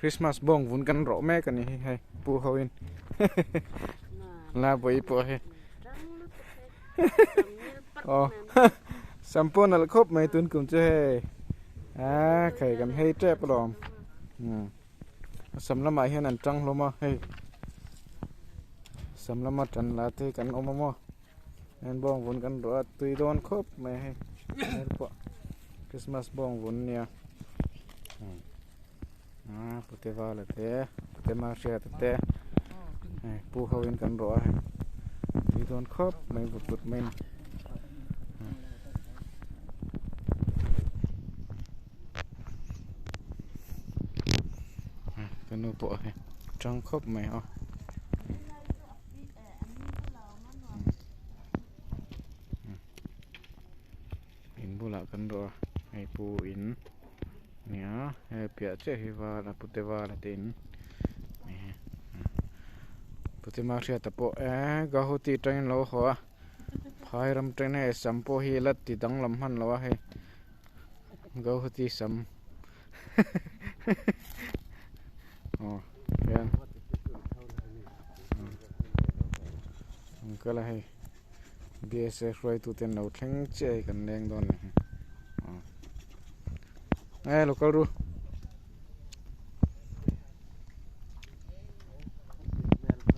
Krismas Bawng vun kan ro me kan ni hay pu hoin la boi po he oh sampon al khop mai tun kum che khai kan hay tre plom sam lama hian an tang loma hey sam lama tan la te kan omamo en Bawng vun kan ro tui don khop mai he po Krismas Bawng vun nia pute vale te pute marsha te pu hoin kan ro he tui don khop mai vut men kanu po he trong khop mai ho in bula kan ro ai pu in nia he pia che hi va la pute va la tin pute marsha ta po ga ho ti train lo ho phai ram train he sampo hi lat ti dang lam han lo he ga ho ti sam oh yan cái là hay bia xe rồi tụi tiền đầu thắng chơi cần đen đòn này lộc ru